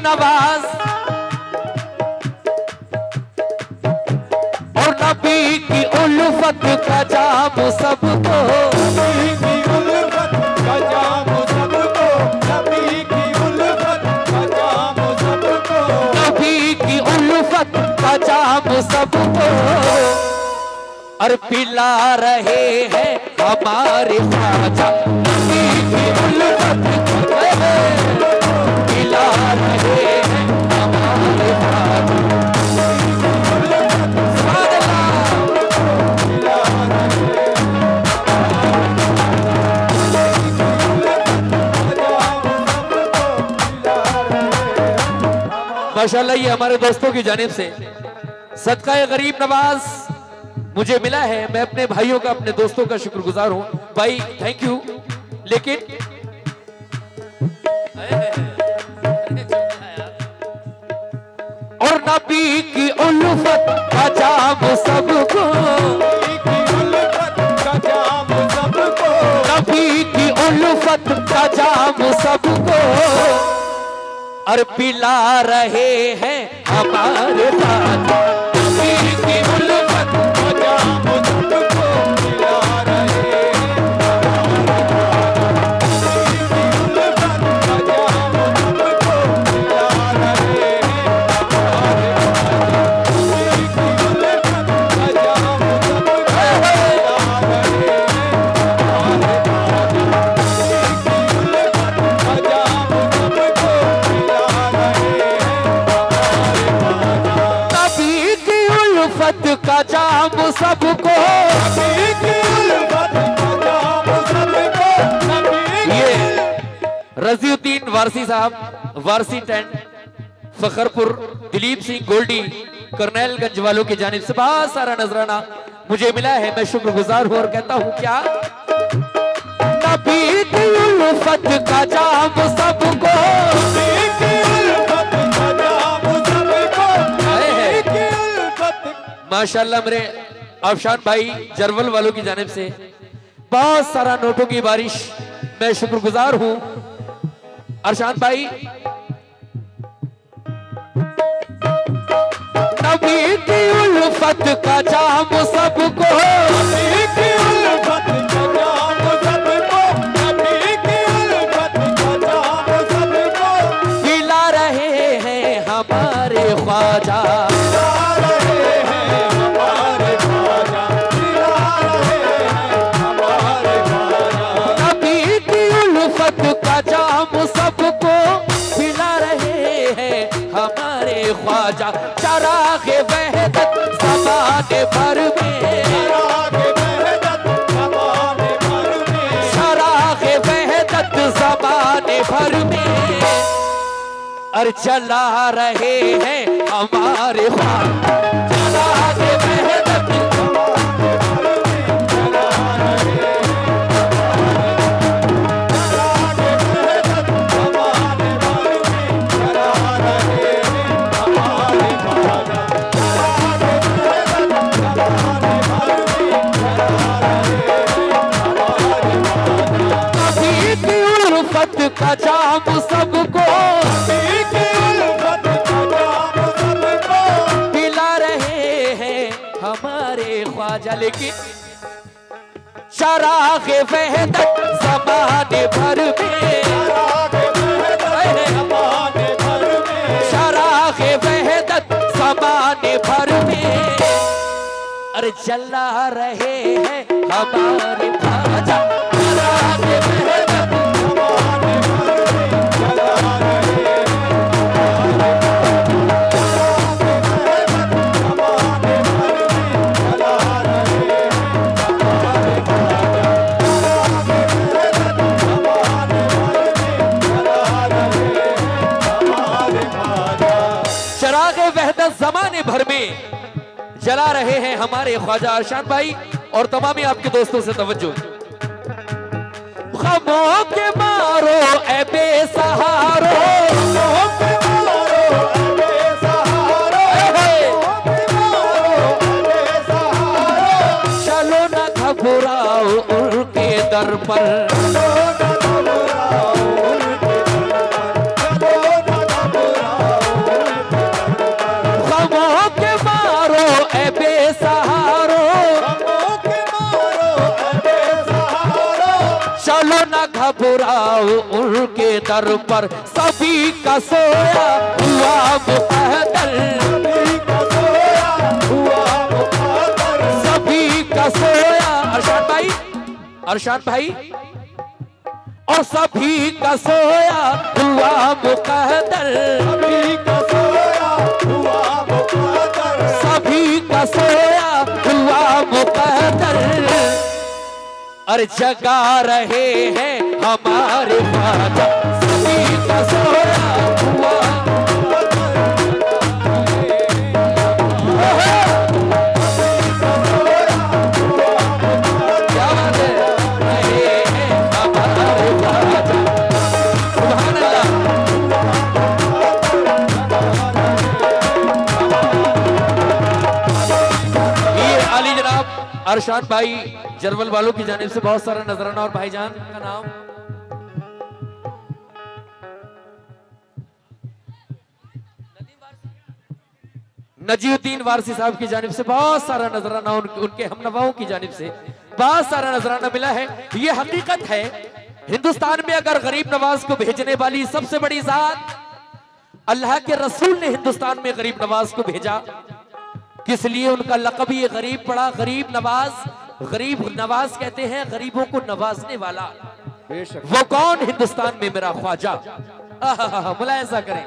नवाज और नबी की उल्फत का जाम सबको, नबी की उल्फत का जाम सबको, नबी की उल्फत का जाम सबको, नबी की उल्फत का जाम सबको, और पिला रहे हैं हमारे ख्वाजा। नबी की उल्फत का पिला रहे हैं हमारे ख्वाजा। माशाल्लाह ये हमारे दोस्तों की जानिब से सदका गरीब नवाज मुझे मिला है। मैं अपने भाइयों का, अपने दोस्तों का शुक्रगुजार हूं भाई, थैंक यू। लेकिन और नबी की उल्फत का जाम सबको, नबी की उल्फत का जाम सबको, नबी की उल्फत का जाम सबको, और पिला रहे हैं हमारे साथ। नबी की उल्फत का जाम सबको पिला रहे हैं, नबी की उल्फत का जाम सबको पिला रहे हैं, नबी की उल्फत का जाम सबको पिला रहे हैं, नबी की उल्फत का जाम सबको, ये रजीउद्दीन वारसी साहब, वारसी टेंट, फखरपुर, दिलीप सिंह गोल्डी, करनैलगंज वालों की जानिब से बहुत सारा नजराना मुझे मिला है। मैं शुक्रगुजार हूं और कहता हूं क्या, नबी की उल्फत का जाम सबको, माशाल्लाह मेरे अफशान भाई जरवल वालों की जानिब से बहुत सारा नोटों की बारिश, मैं शुक्रगुजार हूं। अरशान भाई, नबी की उल्फत का जाम सबको, पिला रहे हैं हमारे ख्वाजा। नबी की उल्फत का जाम सबको पिला रहे हैं हमारे ख्वाजा। चराग़ वहदत ज़माने भर में, चराग़ वहदत ज़माने भर में, और चला रहे हैं हमारे ख्वाजा। चराग़ वहदत का जाम सबको, पिला रहे हैं हमारे ख्वाजा। लेकिन चराग़ वहदत ज़माने भर में, चराग़ वहदत ज़माने भर में, अरे जला रहे हैं हमारे ख्वाजा। चराग़ वहदत जमाने भर में जला रहे हैं हमारे ख्वाजा। अरशान भाई और तमाम आपके दोस्तों से तवज्जो। ग़मों के मारो ए बेसहारो, चलो न घबराओ उनके दर पर, घबराओ उनके दर पर, सभी का सोया हुआ मुकद्दर, सभी का सोया हुआ मुकद्दर, सभी का सोया। अरशान भाई और सभी का सोया हुआ मुकद्दर, सभी का सोया हुआ मुकद्दर, सभी का सोया हुआ मुकद्दर। अरे जगा रहे हैं हमारे ख्वाजा, सभी का सोया हुआ। क्या बात है, रहे हैं हमारे ख्वाजा, सुभान अल्लाह। ये अली जनाब अरशान भाई जरवल वालों की जानिब से बहुत सारा नजराना, और भाईजान का नाम नजीउद्दीन वारसी साहब की जानिब से बहुत सारा नजराना, उनके हमनवाओं की जानिब से बहुत सारा नजराना मिला है। ये हकीकत है, हिंदुस्तान में अगर गरीब नवाज को भेजने वाली सबसे बड़ी जात अल्लाह के रसूल ने हिंदुस्तान में गरीब नवाज को भेजा, किस लिए उनका लक़ब ये गरीब पड़ा, गरीब नवाज। गरीब नवाज कहते हैं गरीबों को नवाजने वाला। बेशक वो कौन? हिंदुस्तान में मेरा ख्वाजा। मुलायजा करें।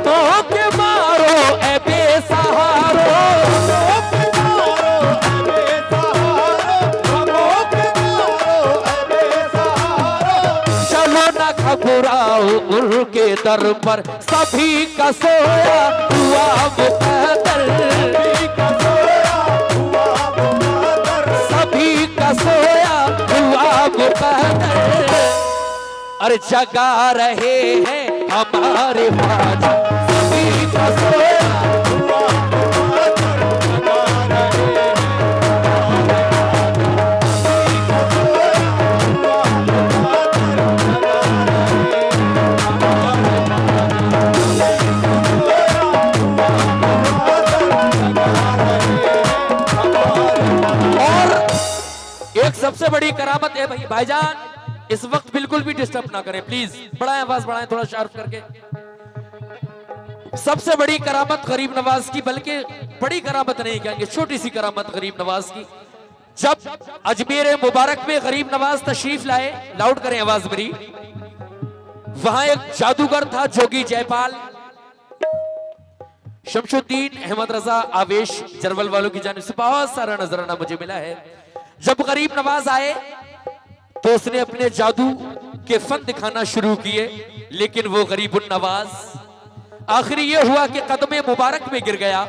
गमों के मारो ए बेसहारो, चलो न घबराओ उनके दर पर, सभी का सोया हुआ मुकद्दर, सभी का सोया हुआ मुकद्दर। अरे जगा रहे हैं हमारे ख्वाजा, सभी का सोया हुआ मुकद्दर, जगा रहे हैं एक सबसे बड़ी करामत है भाईजान, इस वक्त बिल्कुल भी डिस्टर्ब ना करें प्लीज, बढ़ाएं आवाज बढ़ाएं थोड़ा शार्प करके। सबसे बड़ी करामत गरीब नवाज की, बल्कि बड़ी करामत नहीं कहेंगे, छोटी सी करामत गरीब नवाज की। जब अजमेर मुबारक में गरीब नवाज तशरीफ लाए, लाउड करें आवाज मेरी, वहां एक जादूगर था जोगी जयपाल। शमशुद्दीन अहमद रजा आवेश जरवल वालों की जानिब से बहुत सारा नजराना मुझे मिला है। जब गरीब नवाज आए तो उसने अपने जादू के फन दिखाना शुरू किए, लेकिन वो गरीबुन नवाज आखिरी ये हुआ कि कदमे मुबारक में गिर गया।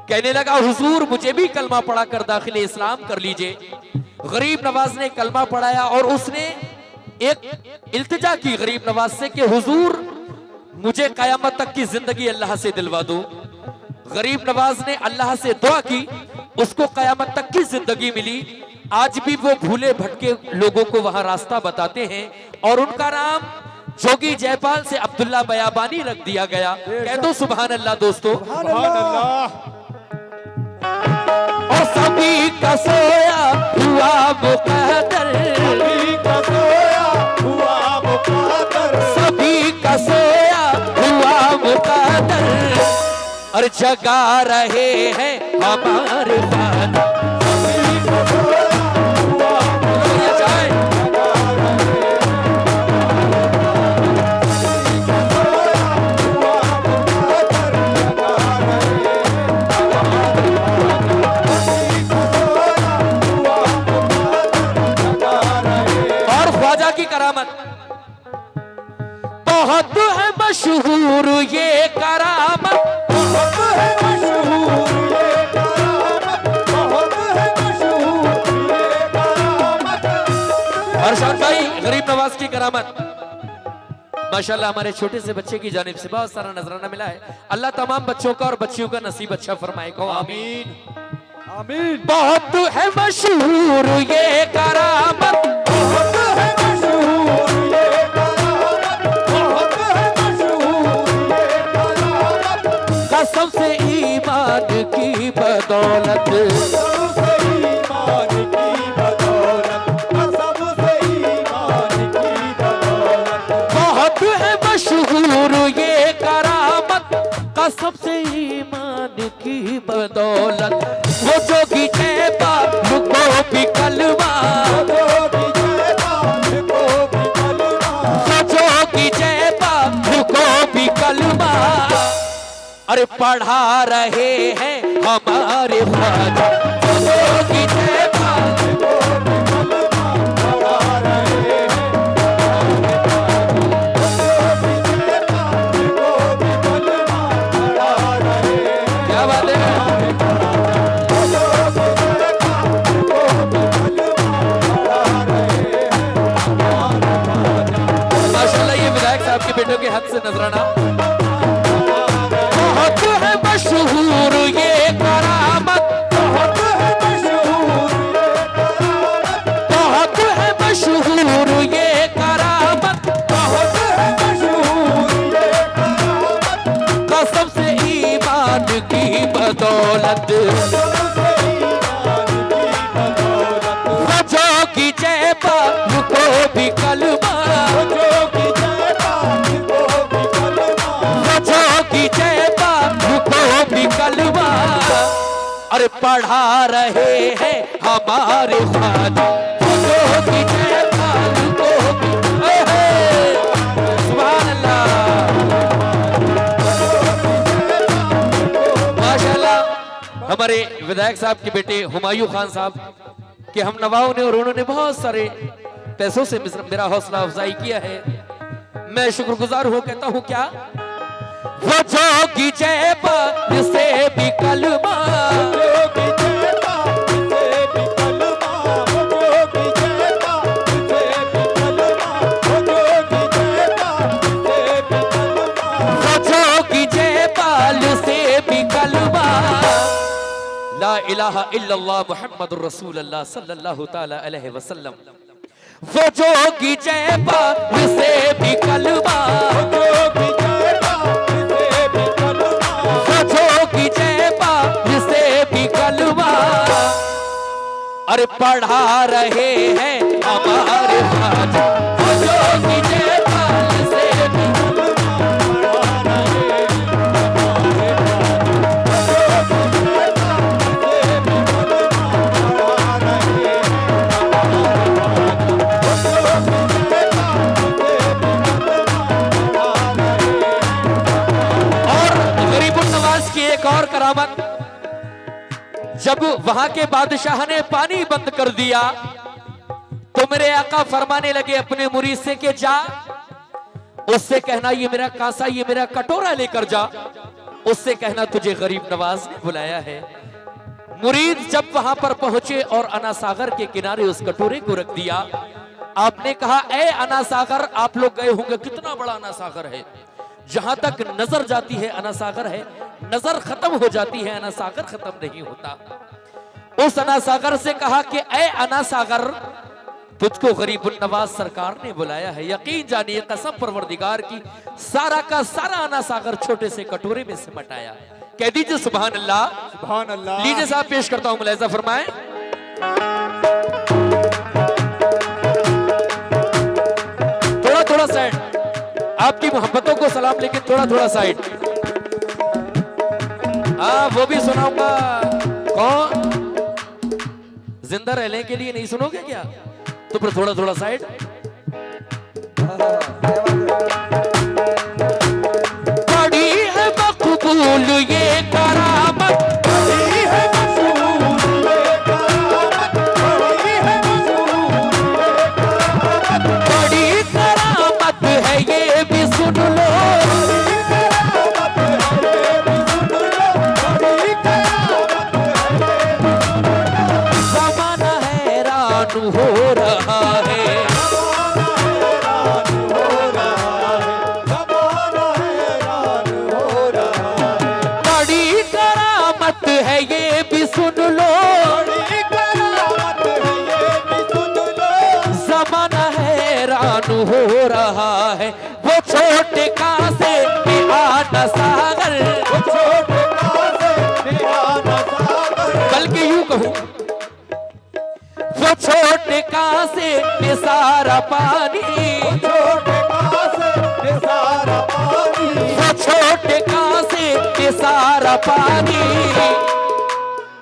कहने लगा हुजूर मुझे भी कलमा पढ़ा कर दाखिले इस्लाम कर लीजिए। गरीब नवाज ने कलमा पढ़ाया और उसने एक इल्तिजा की गरीब नवाज से कि हुजूर मुझे कयामत तक की जिंदगी अल्लाह से दिलवा दो। गरीब नवाज ने अल्लाह से दुआ की, उसको कयामत तक की जिंदगी मिली। आज भी वो भूले भटके लोगों को वहां रास्ता बताते हैं और उनका नाम जोगी जयपाल से अब्दुल्ला बयाबानी रख दिया गया। कह दो सुभान अल्लाह दोस्तों। सुभान अल्लाह। और सभी का सोया हुआ मुकद्दर, सभी का सोया हुआ मुकद्दर, सभी का सोया हुआ मुकद्दर। और जगा रहे हैं हमारे ख्वाजा, सभी का सोया हुआ बहुत है मशहूर ये करामत, बहुत है मशहूर ये करामत, बहुत है मशहूर ये करामत। अरशान भाई गरीब नवाज की करामत माशाल्लाह हमारे छोटे से बच्चे की जानिब से बहुत सारा नजराना मिला है। अल्लाह तमाम बच्चों का और बच्चियों का नसीब अच्छा फरमाए। कहो आमीन आमीन। बहुत है मशहूर ये करामत, बहुत है मशहूर ये करामत, बहुत है मशहूर ये करामत। कसम से ईमान की बदौलत, कसम से ईमान की कसम से ईमान की बदौलत वो जोगी जय बाबू को भी कलमा, वो जोगी जय बाबू को भी कलमा अरे पढ़ा रहे हैं हमारे ख्वाजा, वो जोगी जय बाबू को भी कलमा पढ़ा रहे हैं। क्या बात है, माशाल्लाह ये विधायक साहब के बेटों के हक से नजराना। बहुत है मशहूर ये करामत, बहुत है मशहूर ये करामत, बहुत है मशहूर ये करामत, कसम से ईमान की बदौलत, वजो की जय बाबू को भी कलमा, वजो की जय बाबू को भी कलमा अरे पढ़ा रहे हैं हमारे ख्वाजा, वजो की जय बाबू को भी। सुभान अल्लाह, माशाल्लाह। हमारे विधायक साहब के बेटे हुमायूं खान साहब के हम नवाओं ने और उन्होंने बहुत सारे पैसों से मेरा हौसला अफजाई किया है। मैं शुक्रगुजार हो कहता हूं क्या, वो जोगी जय बाबू से भी कलमा, वो जोगी जय बाबू से भी कलमा, ला इलाहा इल्लल्लाह मुहम्मदुर रसूलुल्लाह सल्लल्लाहु ताला अलैहि वसल्लम, वो जोगी जय बाबू से भी कलमा, वो जोगी जय बाबू से भी कलमा अरे पढ़ा रहे हैं हमारे ख्वाजा, वो जोगी जय बाबू से भी एक और करामत, जब वहां के बादशाह ने पानी बंद कर दिया तो मेरे आका फरमाने लगे अपने मुरीद से कि जा, उससे कहना ये मेरा कांसा ये मेरा कटोरा लेकर जा, उससे कहना तुझे गरीब नवाज ने बुलाया है। मुरीद जब वहां पर पहुंचे और अना सागर के किनारे उस कटोरे को रख दिया, आपने कहा ए अना सागर, आप लोग गए होंगे कितना बड़ा अना सागर है, जहां तक नजर जाती है अना सागर है, नजर खत्म हो जाती है अना सागर खत्म नहीं होता। उस अना सागर से कहा कि ए अना सागर, तुझको गरीबुन नवाज सरकार ने बुलाया है, यकीन जानिए कसम परवरदिगार की, सारा का सारा अना सागर छोटे से कटोरे में सिमट आया। कह दीजिए सुभान अल्लाह, सुभान अल्लाह। लीजिए साहब पेश करता हूं, मुलाहिजा फरमाएं। थोड़ा थोड़ा साइड, आपकी मोहब्बतों को सलाम, लेकिन थोड़ा थोड़ा साइड। हाँ वो भी सुनाऊंगा। कौन जिंदा रहने के लिए नहीं सुनोगे क्या? तो फिर थोड़ा थोड़ा साइड। बड़ी है मकबूल ये करामत, बड़ी है मकबूल ये करामत, बड़ी करामत है ये भी सुन लो, ज़माना हैरान हो रहा है, बड़ी करामत है ये भी सुन लो, ज़माना हैरान हो रहा है। वो छोटे कहां से आना सागर, वो छोटे कहां से आना सागर, बल्कि यूं कहूं वो छोटे कहां से सारा पानी, वो छोटे कहां से सारा पानी, वो छोटे कहां से सारा पानी,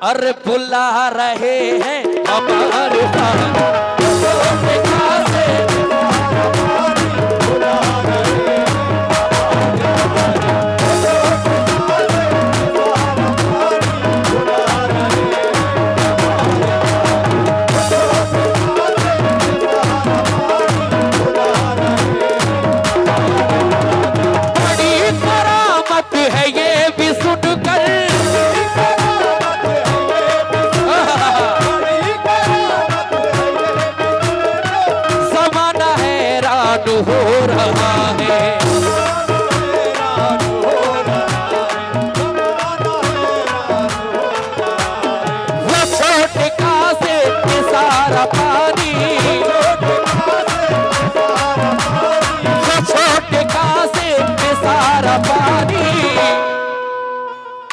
अरे बुला रहे हैं हमारे पानी। हो रहा है वो छोटे कासे में सारा पानी, वो छोटे कासे में सारा पानी,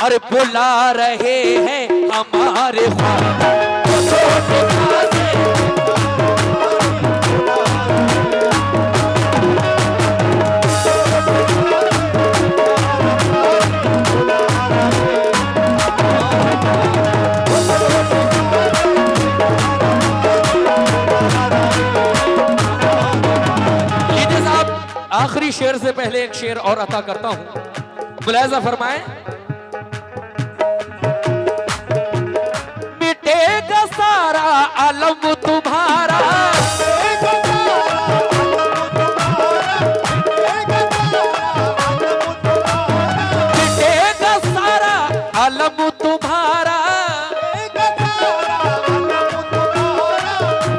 अरे बुला रहे हैं हमारे ख्वाब। वो छोटे कासे आखिरी शेर से पहले एक शेर और अता करता हूं, मुलाहिजा फरमाएं। मिटेगा सारा अलम तुम्हारा, मिटेगा सारा अलम तुम्हारा,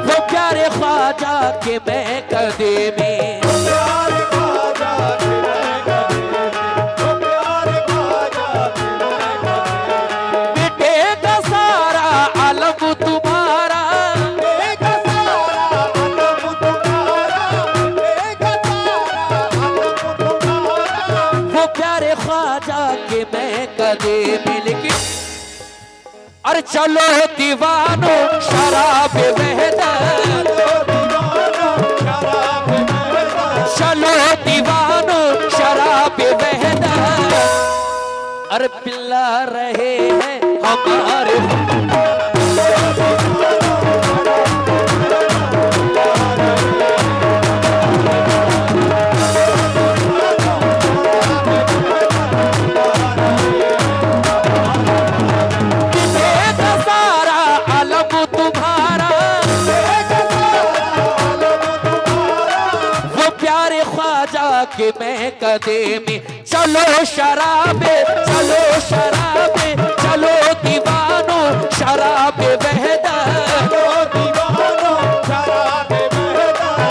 वो प्यारे ख्वाजा के मैं कदे में, लेकिन अरे चलो दीवानो शराब वहदत, चलो दीवानो शराब वहदत, अरे पिला रहे हैं हमारे के मैं कदे में। चलो शराबे, चलो शराबे, चलो दीवानो शराबे वहदा,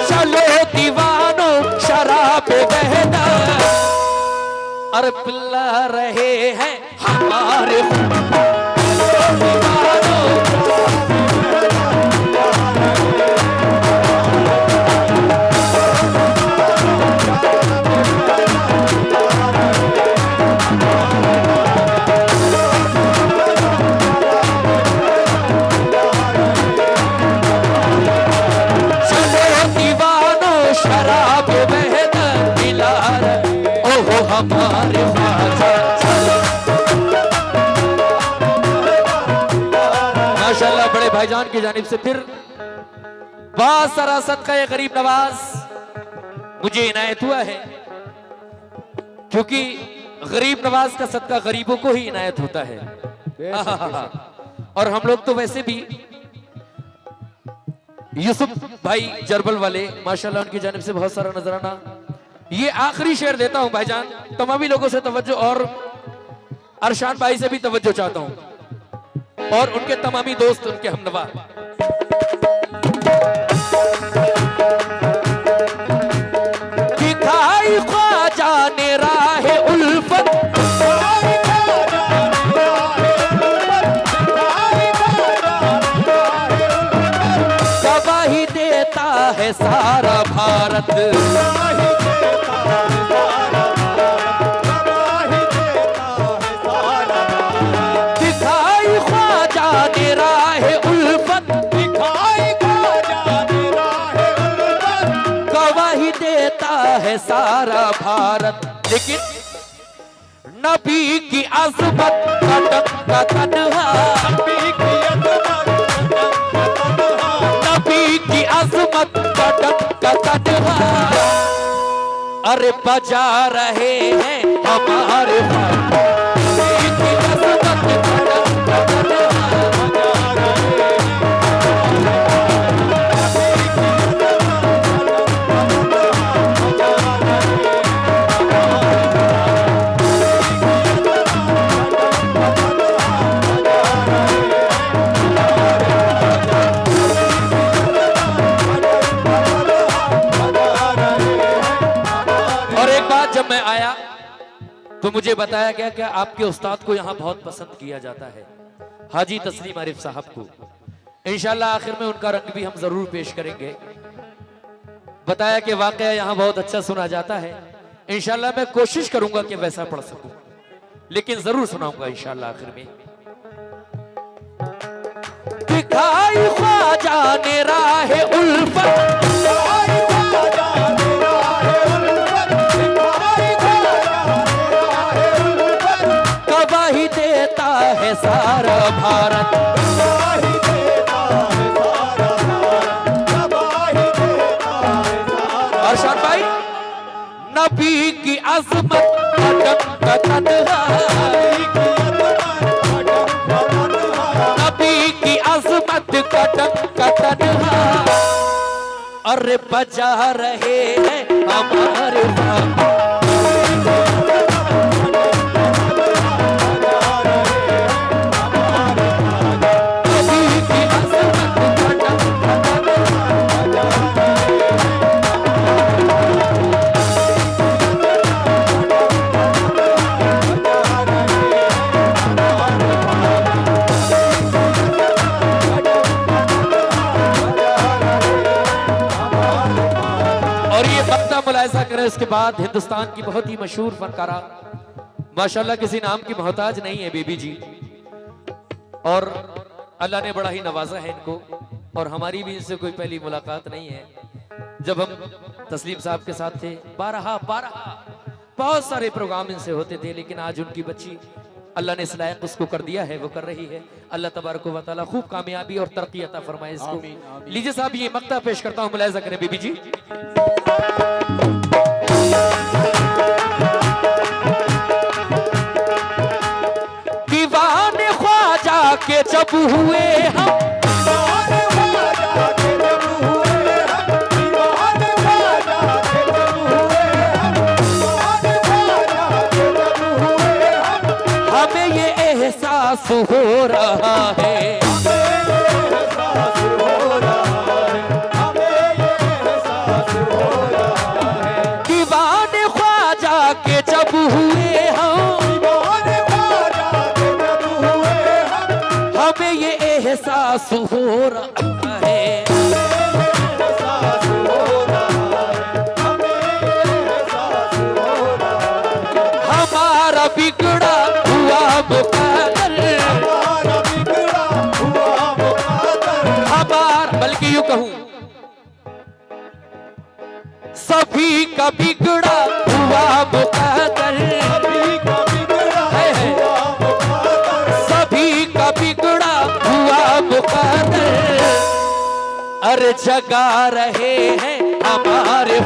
चलो दीवानो शराबे वहदा, अरे पिला रहे हैं हमारे हमारे माशाल्लाह बड़े भाईजान की जानिब से फिर बहुत सारा सदका गरीब नवाज मुझे इनायत हुआ है, क्योंकि गरीब नवाज का सदका गरीबों को ही इनायत होता है। और हम लोग तो वैसे भी यूसुफ भाई जरबल वाले माशाल्लाह उनकी जानिब से बहुत सारा नजराना। ये आखिरी शेर देता हूं भाईजान, तमामी लोगों से तवज्जो और अरशान भाई से भी तवज्जो चाहता हूं और उनके तमामी दोस्त उनके हमनवा। दिखाई ख्वाजा ने राहे उल्फत, गवाही देता है सारा भारत, है सारा भारत। लेकिन नबी की अज़मत का डंका तन्हा, नबी की नबी की अज़मत का डंका तन्हा, अरे बजा रहे हैं हमारे नबी की अज़मत का डंका तन्हा। जब मैं आया तो मुझे बताया गया कि आपके उस्ताद को यहाँ बहुत पसंद किया जाता है, हाजी तस्लीम आरिफ साहब को। इंशाल्लाह आखिर में उनका रंग भी हम जरूर पेश करेंगे। बताया कि वाकया यहाँ बहुत अच्छा सुना जाता है। इंशाल्लाह मैं कोशिश करूंगा कि वैसा पढ़ सकूं, लेकिन जरूर सुनाऊंगा इंशाल्लाह आखिर में। दिखाई ख्वाजा ने राहे उल्फत, है सारा भारत, अर्शाद भाई। नबी की अज़मत का डंका तन्हा, नबी की अज़मत का डंका तन्हा, अरे बजा रहे हैं हमारे मुलाहिजा करें। इसके बाद हिंदुस्तान की बहुत ही मशहूर फनकारा, माशाल्लाह किसी नाम की मोहताज नहीं है बेबी जी, और अल्लाह ने बड़ा ही नवाजा है इनको, और हमारी भी इनसे कोई पहली मुलाकात नहीं है। जब हम तस्लीम साहब के साथ थे, बारहा बहुत सारे प्रोग्राम इनसे होते थे, लेकिन आज उनकी बच्ची अल्लाह ने इस लायक उसको कर दिया है, वो कर रही है। अल्लाह तबारक व तआला खूब कामयाबी और तरक्की अता फरमाए इसको। लीजिए साहब ये मक्ता पेश करता हूँ, मुलाहिजा करें बेबी जी। दीवाने ख्वाजा के जब हुए हम, हमें ये एहसास हो रहा है, दीवाने ख्वाजा के जब हुए हम, हमें ये एहसास हो रहा है, हमारा बिगड़ा हुआ मुक़द्दर, हमारा, बल्कि यूं कहूं सभी का बिगड़ा हुआ मुक़द्दर, सभी का बिगड़ा हुआ मुक़द्दर, अरे जगा रहे हैं हमारे